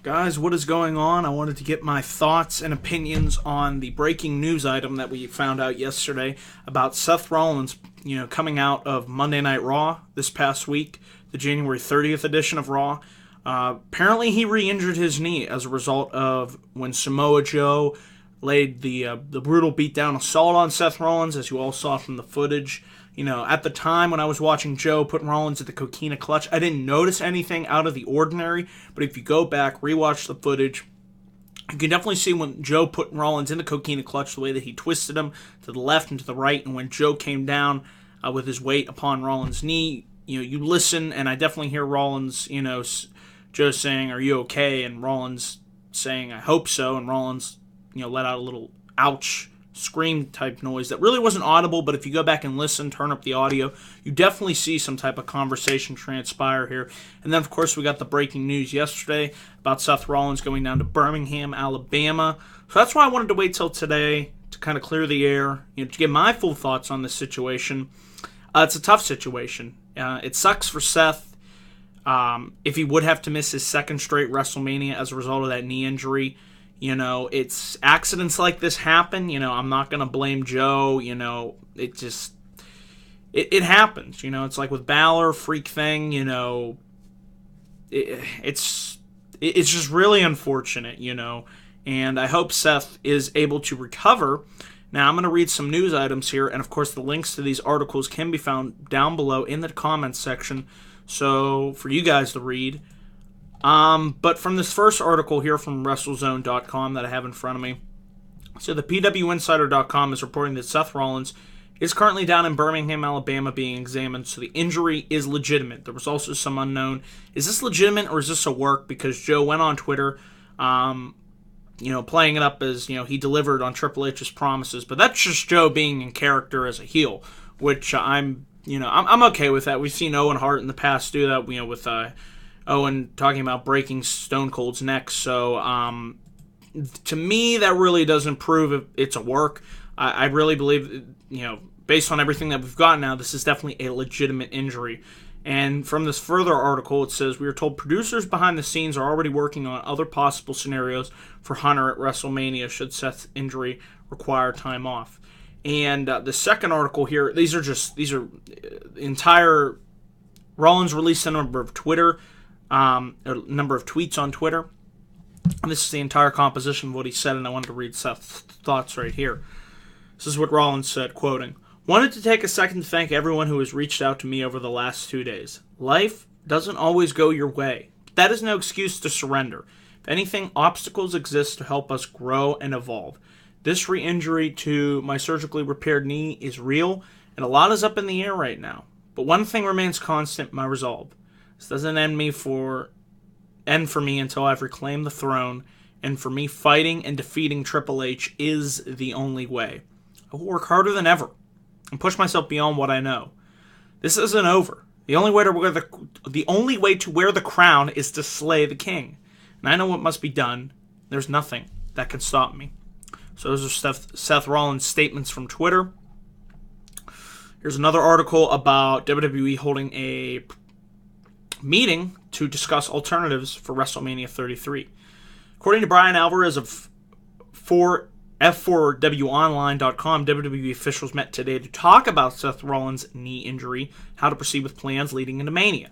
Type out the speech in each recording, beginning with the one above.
Guys, what is going on? I wanted to get my thoughts and opinions on the breaking news item that we found out yesterday about Seth Rollins, coming out of Monday Night Raw this past week, the January 30th edition of Raw. Apparently he re-injured his knee as a result of when Samoa Joe laid the brutal beatdown assault on Seth Rollins, as you all saw from the footage. At the time when I was watching Joe put Rollins at the coquina clutch, I didn't notice anything out of the ordinary, but if you go back, rewatch the footage, you can definitely see when Joe put Rollins in the coquina clutch, the way that he twisted him to the left and to the right, and when Joe came down with his weight upon Rollins' knee, you listen, and I definitely hear Rollins, Joe saying, "Are you okay?" and Rollins saying, "I hope so," and Rollins, let out a little ouch scream type noise that really wasn't audible, but if you go back and listen, turn up the audio, you definitely see some type of conversation transpire here. And then, of course, we got the breaking news yesterday about Seth Rollins going down to Birmingham, Alabama. So that's why I wanted to wait till today to kind of clear the air, to get my full thoughts on this situation. It's a tough situation. It sucks for Seth. If he would have to miss his second straight WrestleMania as a result of that knee injury, it's accidents like this happen. I'm not going to blame Joe. It happens. It's like with Balor, freak thing, it's just really unfortunate, and I hope Seth is able to recover. Now, I'm going to read some news items here, and of course the links to these articles can be found down below in the comments section, so for you guys to read. But from this first article here from WrestleZone.com that I have in front of me, so the PWInsider.com is reporting that Seth Rollins is currently down in Birmingham, Alabama being examined, so the injury is legitimate. There was also some unknown, is this legitimate or is this a work? Because Joe went on Twitter, playing it up as, he delivered on Triple H's promises, but that's just Joe being in character as a heel, which I'm okay with that. We've seen Owen Hart in the past do that, with, Owen talking about breaking Stone Cold's neck. So, to me, that really doesn't prove if it's a work. I really believe, based on everything that we've got now, this is definitely a legitimate injury. And from this further article, it says, we are told producers behind the scenes are already working on other possible scenarios for Hunter at WrestleMania should Seth's injury require time off. And the second article here, these are entire, Rollins released a number of tweets on Twitter. And this is the entire composition of what he said, and I wanted to read Seth's thoughts right here. This is what Rollins said, quoting, "Wanted to take a second to thank everyone who has reached out to me over the last 2 days. Life doesn't always go your way, but that is no excuse to surrender. If anything, obstacles exist to help us grow and evolve. This re-injury to my surgically repaired knee is real, and a lot is up in the air right now. But one thing remains constant, my resolve. This doesn't end for me until I've reclaimed the throne, and for me, fighting and defeating Triple H is the only way. I will work harder than ever and push myself beyond what I know. This isn't over. The only way to wear the crown is to slay the king, and I know what must be done. There's nothing that can stop me." So those are Seth Rollins' statements from Twitter. Here's another article about WWE holding a meeting to discuss alternatives for WrestleMania 33. According to Brian Alvarez of F4WOnline.com, WWE officials met today to talk about Seth Rollins' knee injury, how to proceed with plans leading into Mania.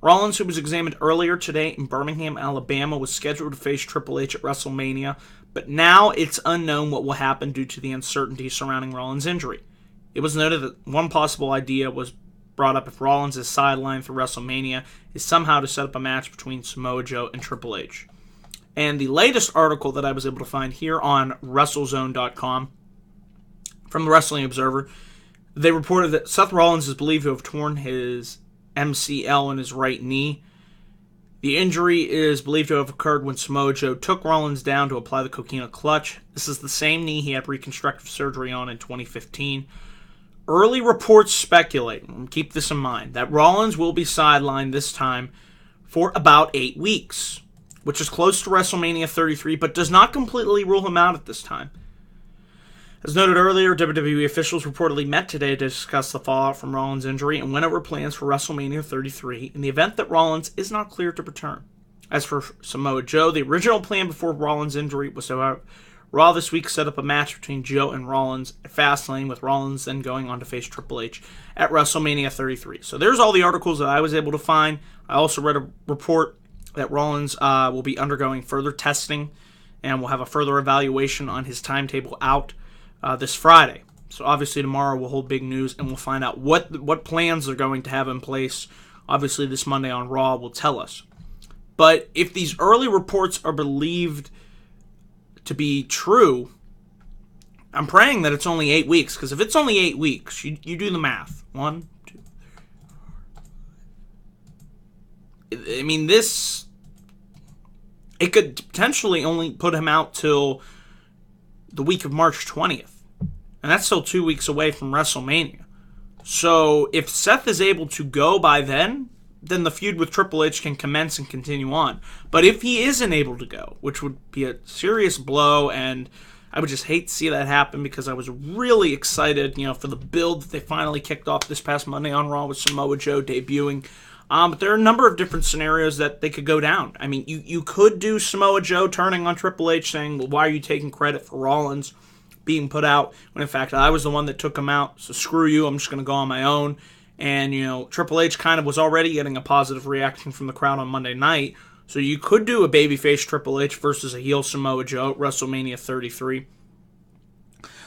Rollins, who was examined earlier today in Birmingham, Alabama, was scheduled to face Triple H at WrestleMania, but now it's unknown what will happen due to the uncertainty surrounding Rollins' injury. It was noted that one possible idea was brought up if Rollins is sidelined through WrestleMania is somehow to set up a match between Samoa Joe and Triple H. And the latest article that I was able to find here on WrestleZone.com from the Wrestling Observer, they reported that Seth Rollins is believed to have torn his MCL in his right knee. The injury is believed to have occurred when Samoa Joe took Rollins down to apply the coquina clutch. This is the same knee he had reconstructive surgery on in 2015. Early reports speculate, and keep this in mind, that Rollins will be sidelined this time for about 8 weeks, which is close to WrestleMania 33, but does not completely rule him out at this time. As noted earlier, WWE officials reportedly met today to discuss the fallout from Rollins' injury and went over plans for WrestleMania 33 in the event that Rollins is not cleared to return. As for Samoa Joe, the original plan before Rollins' injury was to have Raw this week set up a match between Joe and Rollins at Fastlane, with Rollins then going on to face Triple H at WrestleMania 33. So there's all the articles that I was able to find. I also read a report that Rollins will be undergoing further testing and will have a further evaluation on his timetable out this Friday. So obviously tomorrow we'll hold big news and we'll find out what plans they're going to have in place. Obviously this Monday on Raw will tell us. But if these early reports are believed to be true, I'm praying that it's only 8 weeks. Because if it's only 8 weeks, you do the math. 1, 2. I mean, it could potentially only put him out till the week of March 20th. And that's still 2 weeks away from WrestleMania. So if Seth is able to go by then the feud with Triple H can commence and continue on. But if he isn't able to go, which would be a serious blow, and I would just hate to see that happen because I was really excited, for the build that they finally kicked off this past Monday on Raw with Samoa Joe debuting. But there are a number of different scenarios that they could go down. I mean, you could do Samoa Joe turning on Triple H saying, well, why are you taking credit for Rollins being put out, when in fact I was the one that took him out, so screw you, I'm just going to go on my own. And, Triple H kind of was already getting a positive reaction from the crowd on Monday night. So you could do a babyface Triple H versus a heel Samoa Joe at WrestleMania 33.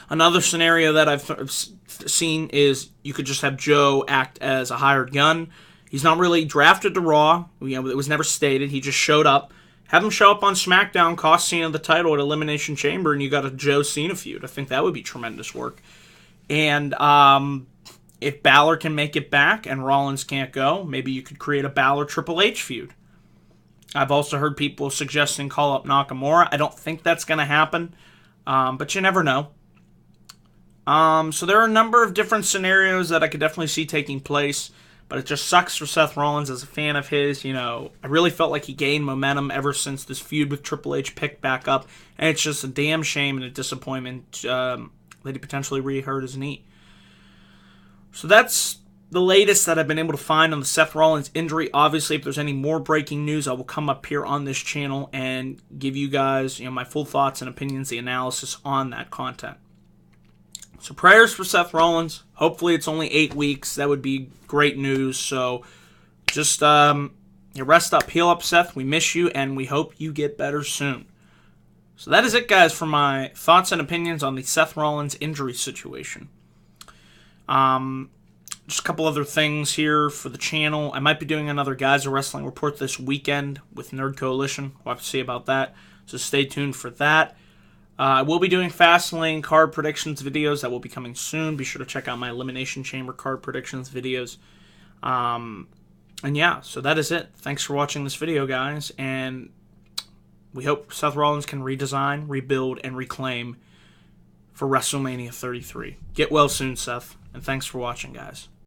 Another scenario that I've seen is you could just have Joe act as a hired gun. He's not really drafted to Raw. It was never stated. He just showed up. Have him show up on SmackDown, cost Cena the title at Elimination Chamber, and you got a Joe Cena feud. I think that would be tremendous work. And, if Balor can make it back and Rollins can't go, maybe you could create a Balor Triple H feud. I've also heard people suggesting call up Nakamura. I don't think that's going to happen, but you never know. So there are a number of different scenarios that I could definitely see taking place, but it just sucks for Seth Rollins as a fan of his. I really felt like he gained momentum ever since this feud with Triple H picked back up, and it's just a damn shame and a disappointment that he potentially re-hurt his knee. So that's the latest that I've been able to find on the Seth Rollins injury. Obviously, if there's any more breaking news, I will come up here on this channel and give you guys, my full thoughts and opinions, the analysis on that content. So prayers for Seth Rollins. Hopefully it's only 8 weeks. That would be great news. So just rest up, heal up, Seth. We miss you, and we hope you get better soon. So that is it, guys, for my thoughts and opinions on the Seth Rollins injury situation. Just a couple other things here for the channel. I might be doing another Guys of Wrestling report this weekend with Nerd Coalition. We'll have to see about that. So stay tuned for that. I will be doing Fastlane card predictions videos that will be coming soon. Be sure to check out my Elimination Chamber card predictions videos. And yeah, so that is it. Thanks for watching this video, guys. And we hope Seth Rollins can redesign, rebuild, and reclaim for WrestleMania 33. Get well soon, Seth. And thanks for watching, guys.